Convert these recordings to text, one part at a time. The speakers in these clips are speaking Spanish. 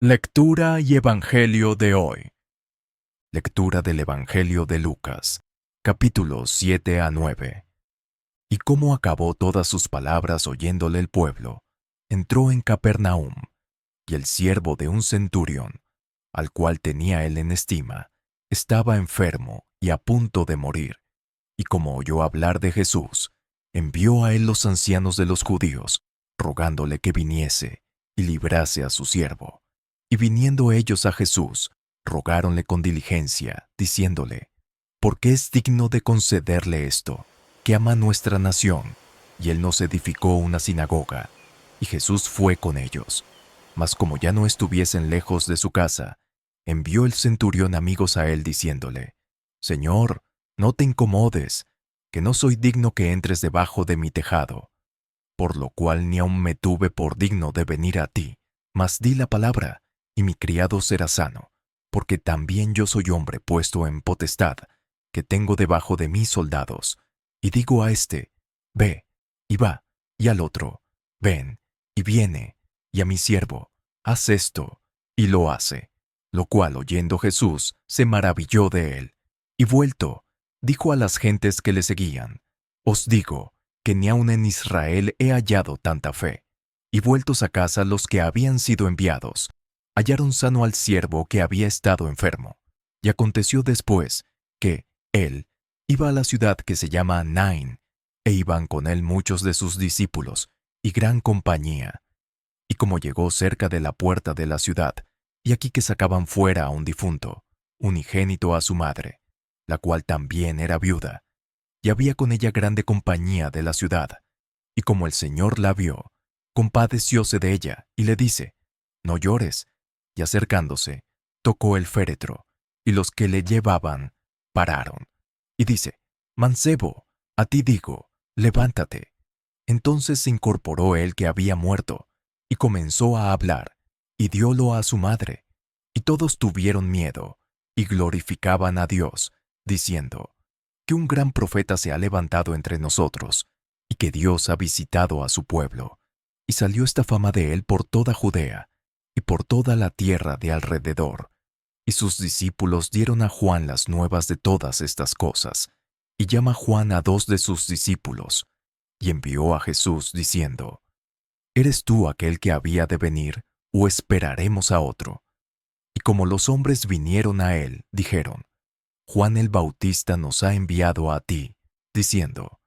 Lectura y Evangelio de hoy. Lectura del Evangelio de Lucas, capítulos 7 a 9. Y cómo acabó todas sus palabras oyéndole el pueblo, entró en Capernaum, y el siervo de un centurión, al cual tenía él en estima, estaba enfermo y a punto de morir. Y como oyó hablar de Jesús, envió a él los ancianos de los judíos, rogándole que viniese y librase a su siervo. Y viniendo ellos a Jesús, rogáronle con diligencia, diciéndole, porque es digno de concederle esto, que ama nuestra nación. Y él nos edificó una sinagoga. Y Jesús fue con ellos. Mas como ya no estuviesen lejos de su casa, envió el centurión amigos a él diciéndole, Señor, no te incomodes, que no soy digno que entres debajo de mi tejado. Por lo cual ni aun me tuve por digno de venir a ti, mas di la palabra, y mi criado será sano, porque también yo soy hombre puesto en potestad, que tengo debajo de mí soldados. Y digo a este, ve, y va, y al otro, ven, y viene, y a mi siervo, haz esto, y lo hace. Lo cual oyendo Jesús, se maravilló de él, y vuelto, dijo a las gentes que le seguían, os digo, que ni aun en Israel he hallado tanta fe. Y vueltos a casa los que habían sido enviados, hallaron sano al siervo que había estado enfermo. Y aconteció después que él iba a la ciudad que se llama Naín, e iban con él muchos de sus discípulos, y gran compañía. Y como llegó cerca de la puerta de la ciudad, y aquí que sacaban fuera a un difunto, unigénito a su madre, la cual también era viuda, y había con ella grande compañía de la ciudad. Y como el Señor la vio, compadecióse de ella, y le dice, no llores. Y acercándose, tocó el féretro, y los que le llevaban pararon. Y dice, mancebo, a ti digo, levántate. Entonces se incorporó el que había muerto, y comenzó a hablar, y diólo a su madre. Y todos tuvieron miedo, y glorificaban a Dios, diciendo, que un gran profeta se ha levantado entre nosotros, y que Dios ha visitado a su pueblo. Y salió esta fama de él por toda Judea, y por toda la tierra de alrededor. Y sus discípulos dieron a Juan las nuevas de todas estas cosas. Y llama Juan a dos de sus discípulos, y envió a Jesús diciendo, ¿eres tú aquel que había de venir, o esperaremos a otro? Y como los hombres vinieron a él, dijeron, Juan el Bautista nos ha enviado a ti, diciendo,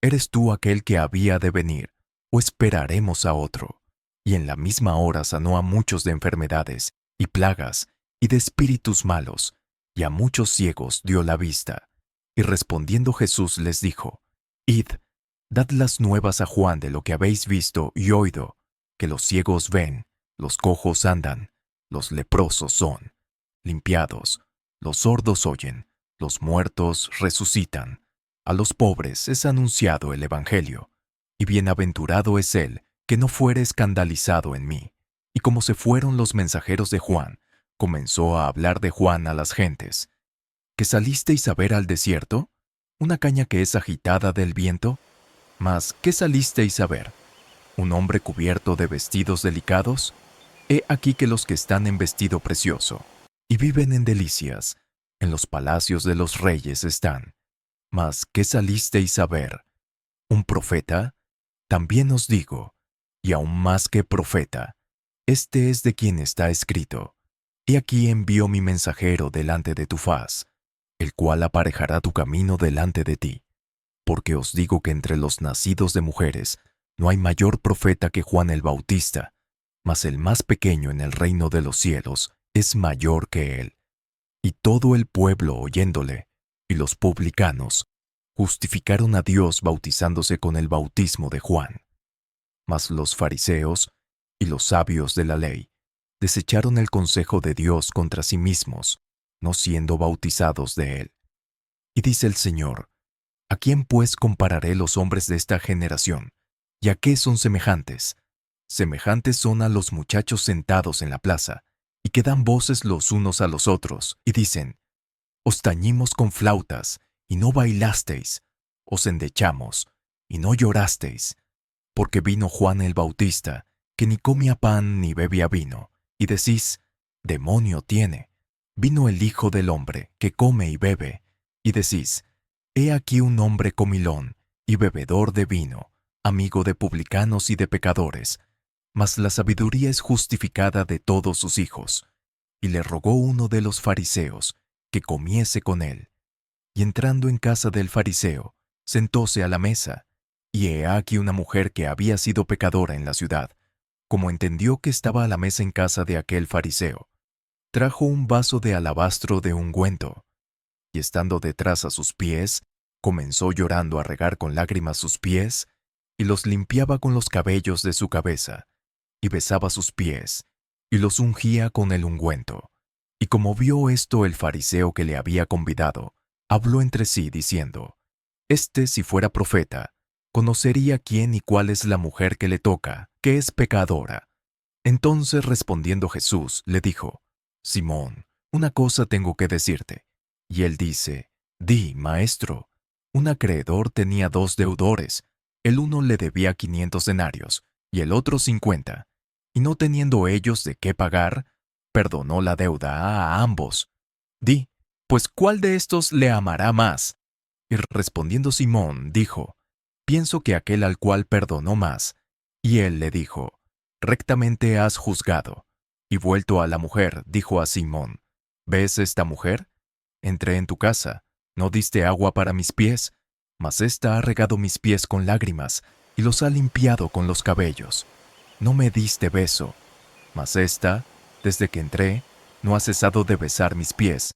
¿eres tú aquel que había de venir, o esperaremos a otro? Y en la misma hora sanó a muchos de enfermedades, y plagas, y de espíritus malos, y a muchos ciegos dio la vista. Y respondiendo Jesús les dijo, id, dad las nuevas a Juan de lo que habéis visto y oído, que los ciegos ven, los cojos andan, los leprosos son limpiados, los sordos oyen, los muertos resucitan, a los pobres es anunciado el Evangelio, y bienaventurado es él que no fuere escandalizado en mí. Y como se fueron los mensajeros de Juan, comenzó a hablar de Juan a las gentes. ¿Que salisteis a ver al desierto? ¿Una caña que es agitada del viento? Mas, ¿qué salisteis a ver? ¿Un hombre cubierto de vestidos delicados? He aquí que los que están en vestido precioso, y viven en delicias, en los palacios de los reyes están. Mas, ¿qué salisteis a ver? ¿Un profeta? También os digo, y aún más que profeta, este es de quien está escrito, he aquí envío mi mensajero delante de tu faz, el cual aparejará tu camino delante de ti. Porque os digo que entre los nacidos de mujeres no hay mayor profeta que Juan el Bautista, mas el más pequeño en el reino de los cielos es mayor que él. Y todo el pueblo oyéndole, y los publicanos, justificaron a Dios bautizándose con el bautismo de Juan. Mas los fariseos y los sabios de la ley desecharon el consejo de Dios contra sí mismos, no siendo bautizados de él. Y dice el Señor, ¿a quién pues compararé los hombres de esta generación? ¿Y a qué son semejantes? Semejantes son a los muchachos sentados en la plaza, y que dan voces los unos a los otros, y dicen, os tañimos con flautas, y no bailasteis, os endechamos, y no llorasteis, porque vino Juan el Bautista, que ni comía pan ni bebía vino, y decís, demonio tiene. Vino el Hijo del Hombre, que come y bebe, y decís, he aquí un hombre comilón y bebedor de vino, amigo de publicanos y de pecadores. Mas la sabiduría es justificada de todos sus hijos. Y le rogó uno de los fariseos que comiese con él. Y entrando en casa del fariseo, sentóse a la mesa. Y he aquí una mujer que había sido pecadora en la ciudad, como entendió que estaba a la mesa en casa de aquel fariseo, trajo un vaso de alabastro de ungüento, y estando detrás a sus pies, comenzó llorando a regar con lágrimas sus pies, y los limpiaba con los cabellos de su cabeza, y besaba sus pies, y los ungía con el ungüento. Y como vio esto el fariseo que le había convidado, habló entre sí, diciendo, este, si fuera profeta, conocería quién y cuál es la mujer que le toca, que es pecadora. Entonces respondiendo Jesús, le dijo, Simón, una cosa tengo que decirte. Y él dice, di, maestro. Un acreedor tenía 2 deudores. El uno le debía 500 denarios y el otro 50. Y no teniendo ellos de qué pagar, perdonó la deuda a ambos. Di, pues ¿cuál de estos le amará más? Y respondiendo Simón, dijo, pienso que aquel al cual perdonó más. Y él le dijo, rectamente has juzgado. Y vuelto a la mujer, dijo a Simón, ¿ves esta mujer? Entré en tu casa, no diste agua para mis pies, mas ésta ha regado mis pies con lágrimas y los ha limpiado con los cabellos. No me diste beso, mas ésta, desde que entré, no ha cesado de besar mis pies.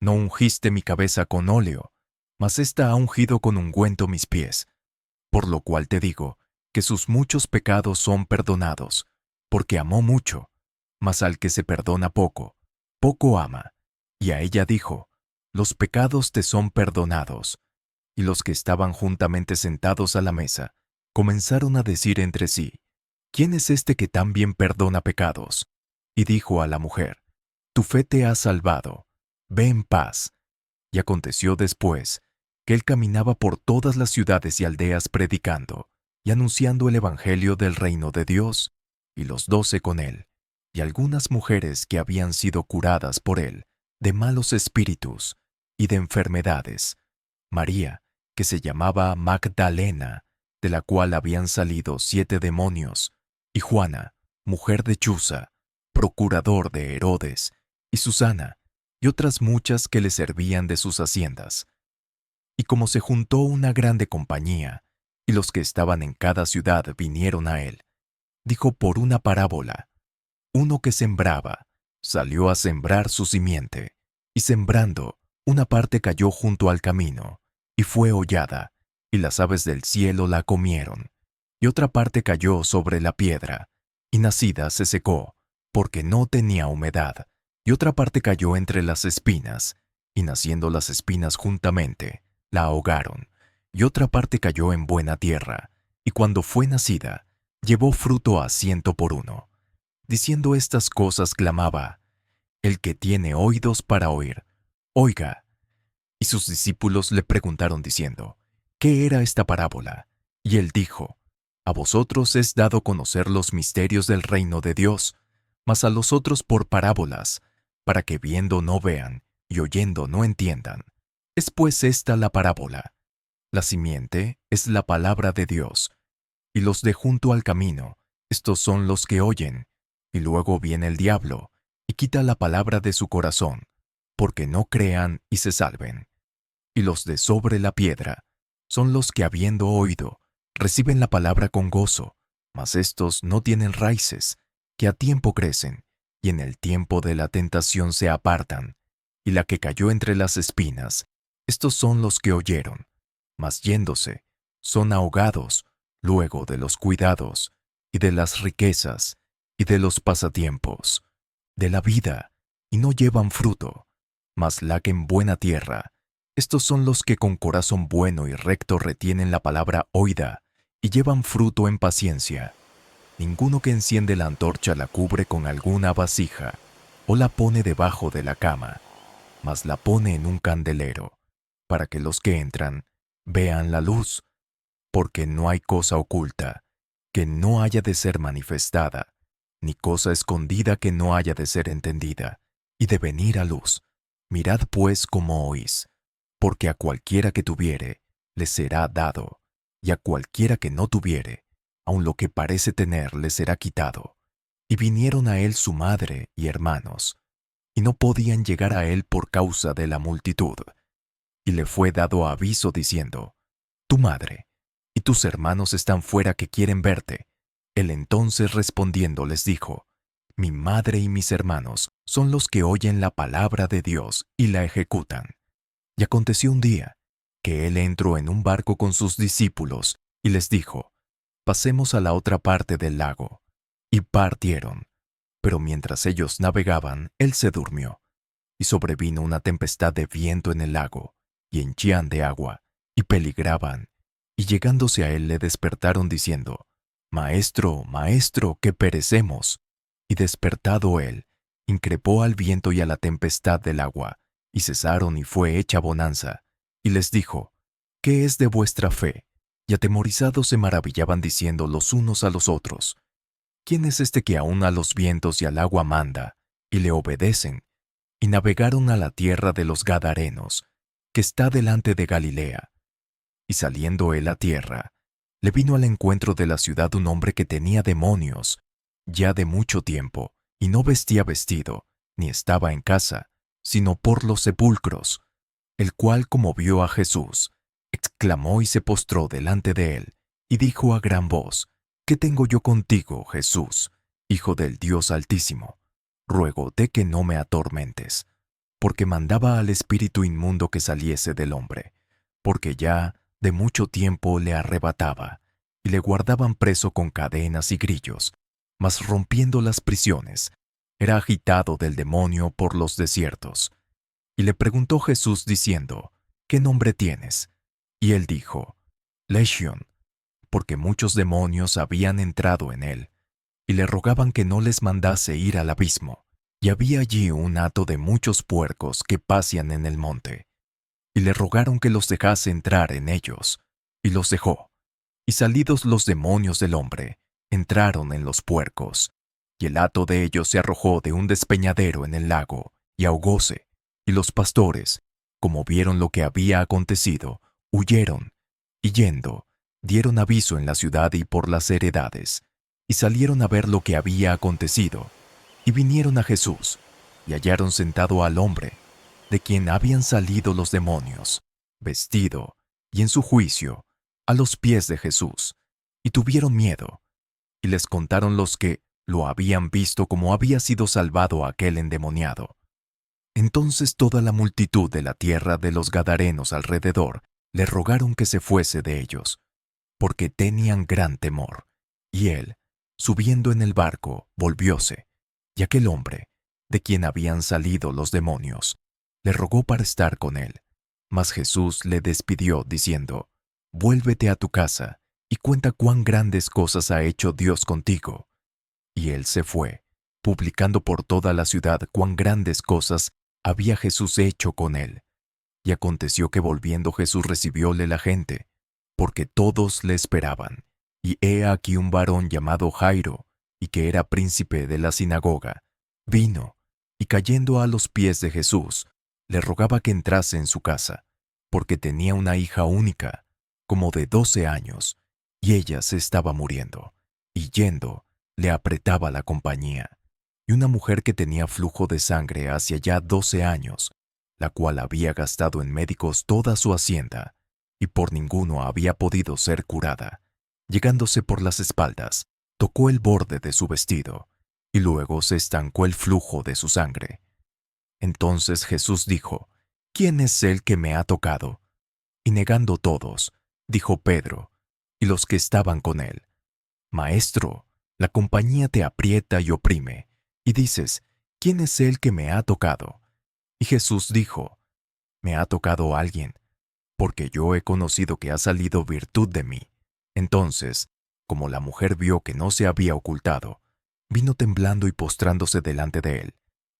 No ungiste mi cabeza con óleo, mas ésta ha ungido con ungüento mis pies. Por lo cual te digo, que sus muchos pecados son perdonados, porque amó mucho, mas al que se perdona poco, poco ama. Y a ella dijo, los pecados te son perdonados. Y los que estaban juntamente sentados a la mesa, comenzaron a decir entre sí, ¿quién es este que tan bien perdona pecados? Y dijo a la mujer, tu fe te ha salvado, ve en paz. Y aconteció después, que él caminaba por todas las ciudades y aldeas predicando y anunciando el evangelio del reino de Dios, y los 12 con él, y algunas mujeres que habían sido curadas por él de malos espíritus y de enfermedades. María, que se llamaba Magdalena, de la cual habían salido 7 demonios, y Juana, mujer de Chuza, procurador de Herodes, y Susana, y otras muchas que le servían de sus haciendas. Y como se juntó una grande compañía, y los que estaban en cada ciudad vinieron a él, dijo por una parábola, uno que sembraba, salió a sembrar su simiente, y sembrando, una parte cayó junto al camino, y fue hollada, y las aves del cielo la comieron, y otra parte cayó sobre la piedra, y nacida se secó, porque no tenía humedad, y otra parte cayó entre las espinas, y naciendo las espinas juntamente, la ahogaron, y otra parte cayó en buena tierra, y cuando fue nacida, llevó fruto a 100 por uno. Diciendo estas cosas clamaba, el que tiene oídos para oír, oiga. Y sus discípulos le preguntaron diciendo, ¿qué era esta parábola? Y él dijo, a vosotros es dado conocer los misterios del reino de Dios, mas a los otros por parábolas, para que viendo no vean y oyendo no entiendan. Es pues esta la parábola. La simiente es la palabra de Dios, y los de junto al camino, estos son los que oyen, y luego viene el diablo, y quita la palabra de su corazón, porque no crean y se salven. Y los de sobre la piedra son los que habiendo oído, reciben la palabra con gozo, mas estos no tienen raíces, que a tiempo crecen, y en el tiempo de la tentación se apartan. Y la que cayó entre las espinas, estos son los que oyeron, mas yéndose, son ahogados luego de los cuidados, y de las riquezas, y de los pasatiempos, de la vida, y no llevan fruto. Mas la que en buena tierra, estos son los que con corazón bueno y recto retienen la palabra oída, y llevan fruto en paciencia. Ninguno que enciende la antorcha la cubre con alguna vasija, o la pone debajo de la cama, mas la pone en un candelero, para que los que entran vean la luz, porque no hay cosa oculta que no haya de ser manifestada, ni cosa escondida que no haya de ser entendida, y de venir a luz. Mirad pues cómo oís, porque a cualquiera que tuviere, le será dado, y a cualquiera que no tuviere, aun lo que parece tener le será quitado. Y vinieron a él su madre y hermanos, y no podían llegar a él por causa de la multitud. Y le fue dado aviso diciendo, tu madre y tus hermanos están fuera que quieren verte. Él entonces respondiendo les dijo, mi madre y mis hermanos son los que oyen la palabra de Dios y la ejecutan. Y aconteció un día que él entró en un barco con sus discípulos y les dijo, pasemos a la otra parte del lago. Y partieron. Pero mientras ellos navegaban, él se durmió. Y sobrevino una tempestad de viento en el lago, y henchían de agua, y peligraban. Y llegándose a él le despertaron diciendo, Maestro, Maestro, que perecemos. Y despertado él, increpó al viento y a la tempestad del agua, y cesaron y fue hecha bonanza. Y les dijo, ¿qué es de vuestra fe? Y atemorizados se maravillaban diciendo los unos a los otros, ¿quién es este que aun a los vientos y al agua manda, y le obedecen? Y navegaron a la tierra de los Gadarenos, que está delante de Galilea. Y saliendo él a tierra, le vino al encuentro de la ciudad un hombre que tenía demonios, ya de mucho tiempo, y no vestía vestido, ni estaba en casa, sino por los sepulcros, el cual, como vio a Jesús, exclamó y se postró delante de él, y dijo a gran voz, ¿qué tengo yo contigo, Jesús, Hijo del Dios Altísimo? Ruégote que no me atormentes, porque mandaba al espíritu inmundo que saliese del hombre, porque ya de mucho tiempo le arrebataba, y le guardaban preso con cadenas y grillos, mas rompiendo las prisiones, era agitado del demonio por los desiertos. Y le preguntó Jesús diciendo, ¿qué nombre tienes? Y él dijo, Legión, porque muchos demonios habían entrado en él, y le rogaban que no les mandase ir al abismo. Y había allí un hato de muchos puercos que pacian en el monte. Y le rogaron que los dejase entrar en ellos, y los dejó. Y salidos los demonios del hombre, entraron en los puercos, y el hato de ellos se arrojó de un despeñadero en el lago, y ahogóse. Y los pastores, como vieron lo que había acontecido, huyeron, y yendo, dieron aviso en la ciudad y por las heredades, y salieron a ver lo que había acontecido, y vinieron a Jesús, y hallaron sentado al hombre, de quien habían salido los demonios, vestido, y en su juicio, a los pies de Jesús, y tuvieron miedo, y les contaron los que lo habían visto cómo había sido salvado aquel endemoniado. Entonces toda la multitud de la tierra de los Gadarenos alrededor le rogaron que se fuese de ellos, porque tenían gran temor. Y él, subiendo en el barco, volvióse, y aquel hombre, de quien habían salido los demonios, le rogó para estar con él. Mas Jesús le despidió, diciendo, Vuélvete a tu casa, y cuenta cuán grandes cosas ha hecho Dios contigo. Y él se fue, publicando por toda la ciudad cuán grandes cosas había Jesús hecho con él. Y aconteció que volviendo Jesús recibióle la gente, porque todos le esperaban. Y he aquí un varón llamado Jairo, y que era príncipe de la sinagoga, vino, y cayendo a los pies de Jesús, le rogaba que entrase en su casa, porque tenía una hija única, como de 12 años, y ella se estaba muriendo, y yendo, le apretaba la compañía. Y una mujer que tenía flujo de sangre hacia ya 12 años, la cual había gastado en médicos toda su hacienda, y por ninguno había podido ser curada, llegándose por las espaldas, tocó el borde de su vestido, y luego se estancó el flujo de su sangre. Entonces Jesús dijo, ¿quién es el que me ha tocado? Y negando todos, dijo Pedro, y los que estaban con él, Maestro, la compañía te aprieta y oprime, y dices, ¿quién es el que me ha tocado? Y Jesús dijo, me ha tocado alguien, porque yo he conocido que ha salido virtud de mí. Entonces, como la mujer vio que no se había ocultado, vino temblando y postrándose delante de él,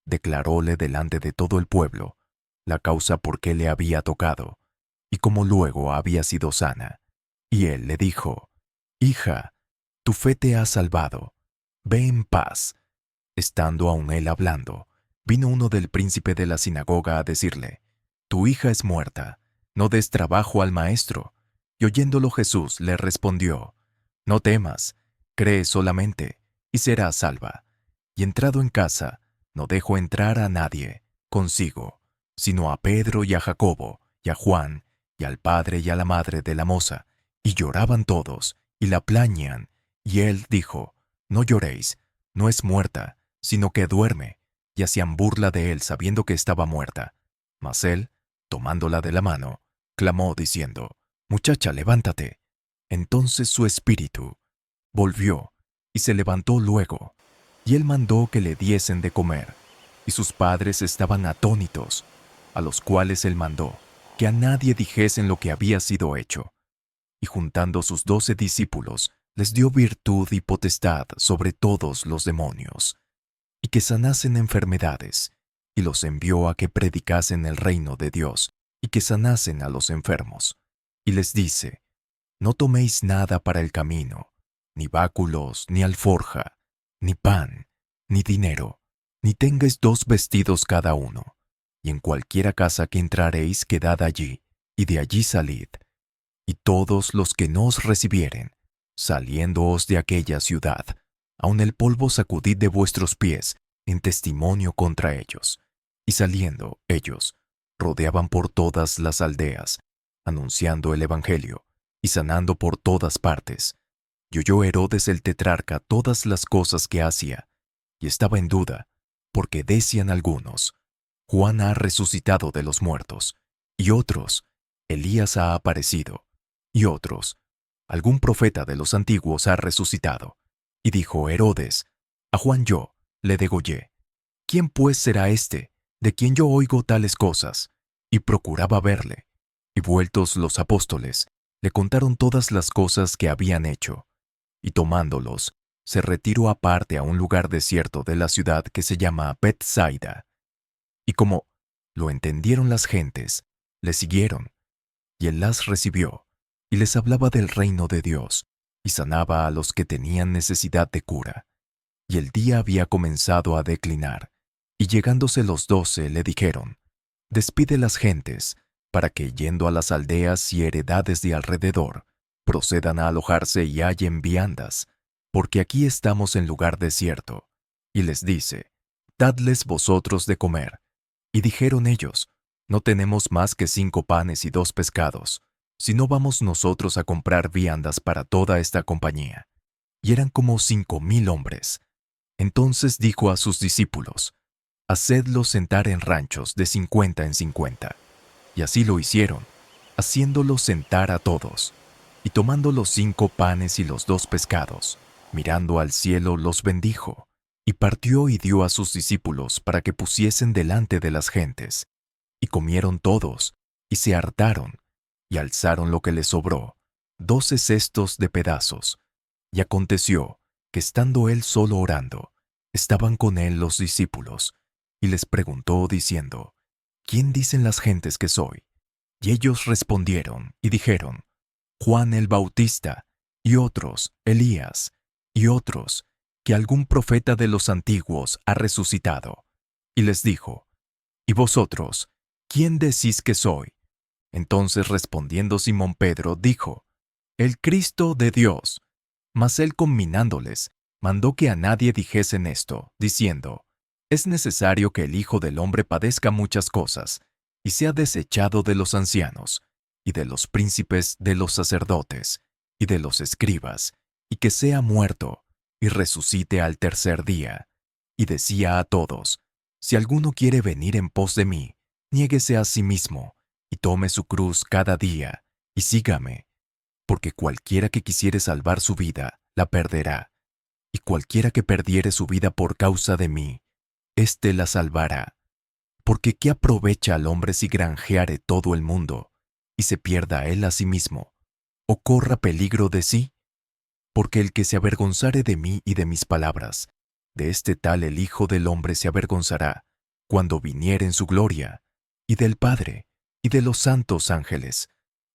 declaróle delante de todo el pueblo la causa por qué le había tocado, y cómo luego había sido sana. Y él le dijo, Hija, tu fe te ha salvado, ve en paz. Estando aún él hablando, vino uno del príncipe de la sinagoga a decirle, tu hija es muerta, no des trabajo al maestro. Y oyéndolo Jesús le respondió, no temas, cree solamente, y serás salva. Y entrado en casa, no dejó entrar a nadie consigo, sino a Pedro y a Jacobo, y a Juan, y al padre y a la madre de la moza, y lloraban todos, y la plañían. Y él dijo, no lloréis, no es muerta, sino que duerme. Y hacían burla de él sabiendo que estaba muerta. Mas él, tomándola de la mano, clamó diciendo, muchacha, levántate. Entonces su espíritu volvió, y se levantó luego. Y él mandó que le diesen de comer. Y sus padres estaban atónitos, a los cuales él mandó que a nadie dijesen lo que había sido hecho. Y juntando sus 12 discípulos, les dio virtud y potestad sobre todos los demonios, y que sanasen enfermedades, y los envió a que predicasen el reino de Dios, y que sanasen a los enfermos. Y les dice, no toméis nada para el camino, ni báculos, ni alforja, ni pan, ni dinero, ni tengáis 2 vestidos cada uno. Y en cualquiera casa que entraréis, quedad allí, y de allí salid. Y todos los que no os recibieren, saliéndoos de aquella ciudad, aun el polvo sacudid de vuestros pies, en testimonio contra ellos. Y saliendo ellos, rodeaban por todas las aldeas, anunciando el evangelio, y sanando por todas partes. Y oyó Herodes el tetrarca todas las cosas que hacía, y estaba en duda, porque decían algunos, Juan ha resucitado de los muertos, y otros, Elías ha aparecido, y otros, algún profeta de los antiguos ha resucitado. Y dijo Herodes, a Juan yo le degollé. ¿Quién pues será este, de quien yo oigo tales cosas? Y procuraba verle. Y vueltos los apóstoles, le contaron todas las cosas que habían hecho. Y tomándolos, se retiró aparte a un lugar desierto de la ciudad que se llama Bethsaida. Y como lo entendieron las gentes, le siguieron, y él las recibió, y les hablaba del reino de Dios, y sanaba a los que tenían necesidad de cura. Y el día había comenzado a declinar, y llegándose los 12 le dijeron, despide las gentes, para que yendo a las aldeas y heredades de alrededor, procedan a alojarse y hallen viandas, porque aquí estamos en lugar desierto. Y les dice, dadles vosotros de comer. Y dijeron ellos, no tenemos más que 5 panes y 2 pescados, si no vamos nosotros a comprar viandas para toda esta compañía. Y eran como 5,000 hombres. Entonces dijo a sus discípulos, hacedlos sentar en ranchos de 50 en 50. Y así lo hicieron, haciéndolos sentar a todos. Y tomando los 5 panes y los 2 pescados, mirando al cielo los bendijo, y partió y dio a sus discípulos para que pusiesen delante de las gentes. Y comieron todos, y se hartaron, y alzaron lo que les sobró, 12 cestos de pedazos. Y aconteció que estando él solo orando, estaban con él los discípulos, y les preguntó diciendo, ¿quién dicen las gentes que soy? Y ellos respondieron y dijeron, Juan el Bautista, y otros, Elías, y otros, que algún profeta de los antiguos ha resucitado. Y les dijo, ¿y vosotros, quién decís que soy? Entonces respondiendo Simón Pedro dijo, el Cristo de Dios. Mas él conminándoles, mandó que a nadie dijesen esto, diciendo, es necesario que el Hijo del Hombre padezca muchas cosas, y sea desechado de los ancianos, y de los príncipes de los sacerdotes, y de los escribas, y que sea muerto, y resucite al tercer día. Y decía a todos, si alguno quiere venir en pos de mí, niéguese a sí mismo, y tome su cruz cada día, y sígame. Porque cualquiera que quisiere salvar su vida, la perderá, y cualquiera que perdiere su vida por causa de mí, éste la salvará. Porque ¿qué aprovecha al hombre si granjeare todo el mundo, y se pierda él a sí mismo, o corra peligro de sí? Porque el que se avergonzare de mí y de mis palabras, de este tal el Hijo del Hombre se avergonzará, cuando viniere en su gloria, y del Padre, y de los santos ángeles.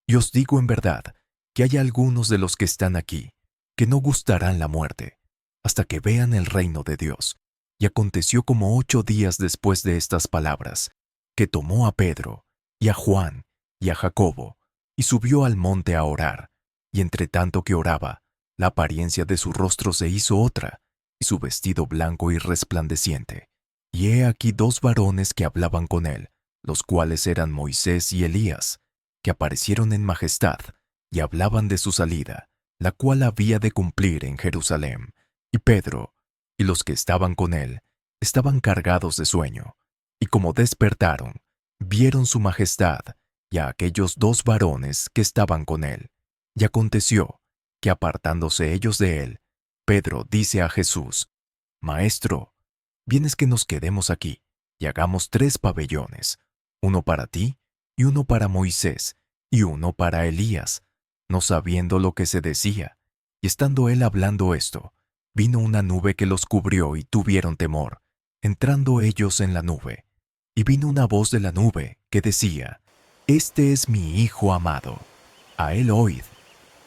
Y os digo en verdad, que hay algunos de los que están aquí, que no gustarán la muerte, hasta que vean el reino de Dios. Y aconteció como 8 días después de estas palabras, que tomó a Pedro, y a Juan, y a Jacobo, y subió al monte a orar. Y entre tanto que oraba, la apariencia de su rostro se hizo otra, y su vestido blanco y resplandeciente. Y he aquí 2 varones que hablaban con él, los cuales eran Moisés y Elías, que aparecieron en majestad, y hablaban de su salida, la cual había de cumplir en Jerusalén. Y Pedro, y los que estaban con él, estaban cargados de sueño, y como despertaron, vieron su majestad, y a aquellos 2 varones que estaban con él. Y aconteció que apartándose ellos de él, Pedro dice a Jesús: Maestro, vienes que nos quedemos aquí, y hagamos 3 pabellones, uno para ti, y uno para Moisés, y uno para Elías. No sabiendo lo que se decía, y estando él hablando esto, vino una nube que los cubrió y tuvieron temor, entrando ellos en la nube. Y vino una voz de la nube que decía: Este es mi Hijo amado, a él oíd.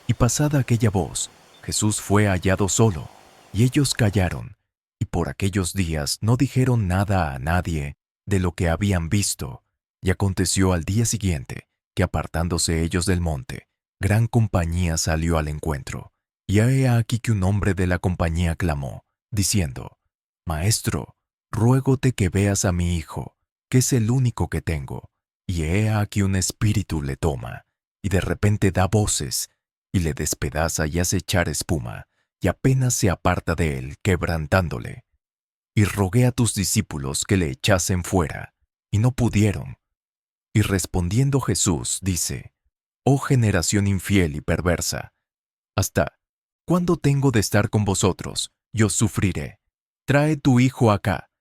Y pasada aquella voz, Jesús fue hallado solo, y ellos callaron, y por aquellos días no dijeron nada a nadie de lo que habían visto. Y aconteció al día siguiente, que apartándose ellos del monte, gran compañía salió al encuentro. Y he aquí que un hombre de la compañía clamó, diciendo: Maestro, ruégote que veas a mi hijo, que es el único que tengo. Y he aquí un espíritu le toma, y de repente da voces, y le despedaza y hace echar espuma, y apenas se aparta de él, quebrantándole. Y rogué a tus discípulos que le echasen fuera, y no pudieron. Y respondiendo Jesús, dice: Oh generación infiel y perversa, ¿hasta cuándo tengo de estar con vosotros? Yo sufriré. Trae tu hijo acá.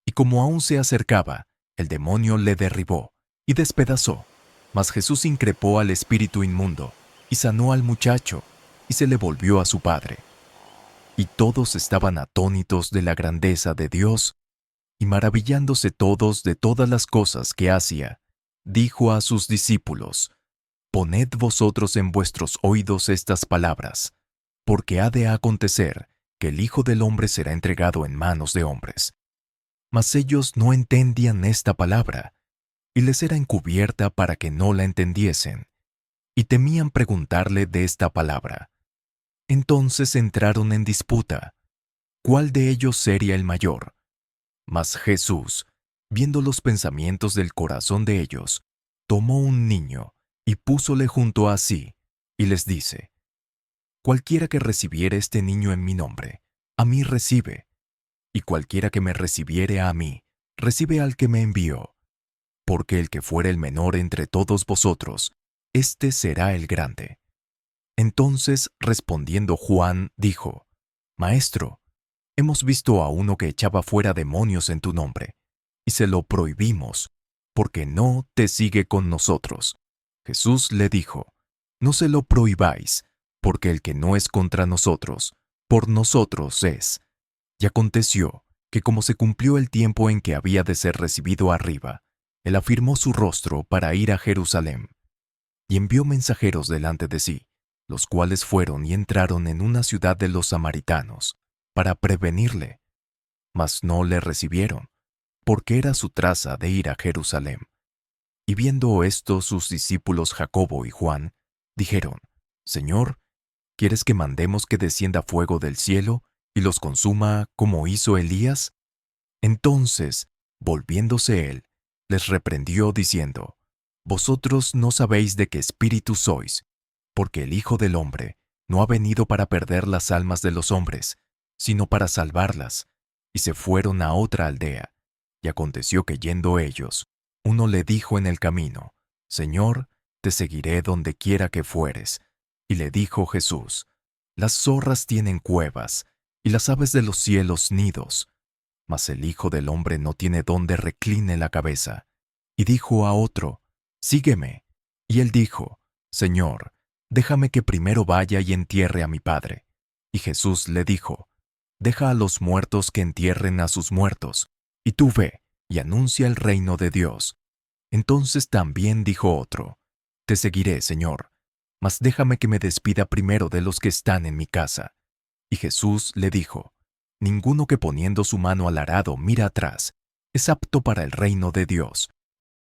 Y como aún se acercaba, el demonio le derribó y despedazó. Mas Jesús increpó al espíritu inmundo, y sanó al muchacho, y se le volvió a su padre. Y todos estaban atónitos de la grandeza de Dios, y maravillándose todos de todas las cosas que hacía. Dijo a sus discípulos: Poned vosotros en vuestros oídos estas palabras, porque ha de acontecer que el Hijo del Hombre será entregado en manos de hombres. Mas ellos no entendían esta palabra, y les era encubierta para que no la entendiesen, y temían preguntarle de esta palabra. Entonces entraron en disputa, ¿cuál de ellos sería el mayor? Mas Jesús, viendo los pensamientos del corazón de ellos, tomó un niño y púsole junto a sí, y les dice: Cualquiera que recibiere este niño en mi nombre, a mí recibe, y cualquiera que me recibiere a mí, recibe al que me envió. Porque el que fuere el menor entre todos vosotros, éste será el grande. Entonces, respondiendo Juan, dijo: Maestro, hemos visto a uno que echaba fuera demonios en tu nombre, y se lo prohibimos, porque no te sigue con nosotros. Jesús le dijo: No se lo prohibáis, porque el que no es contra nosotros, por nosotros es. Y aconteció que como se cumplió el tiempo en que había de ser recibido arriba, él afirmó su rostro para ir a Jerusalén, y envió mensajeros delante de sí, los cuales fueron y entraron en una ciudad de los samaritanos, para prevenirle. Mas no le recibieron, porque era su traza de ir a Jerusalén. Y viendo esto sus discípulos Jacobo y Juan, dijeron: Señor, ¿quieres que mandemos que descienda fuego del cielo y los consuma como hizo Elías? Entonces, volviéndose él, les reprendió diciendo: Vosotros no sabéis de qué espíritu sois, porque el Hijo del Hombre no ha venido para perder las almas de los hombres, sino para salvarlas. Y se fueron a otra aldea. Y aconteció que yendo ellos, uno le dijo en el camino: Señor, te seguiré donde quiera que fueres. Y le dijo Jesús: Las zorras tienen cuevas, y las aves de los cielos nidos, mas el Hijo del Hombre no tiene donde recline la cabeza. Y dijo a otro: Sígueme. Y él dijo: Señor, déjame que primero vaya y entierre a mi Padre. Y Jesús le dijo: Deja a los muertos que entierren a sus muertos, y tú ve y anuncia el reino de Dios. Entonces también dijo otro: Te seguiré, Señor, mas déjame que me despida primero de los que están en mi casa. Y Jesús le dijo: Ninguno que poniendo su mano al arado mira atrás, es apto para el reino de Dios.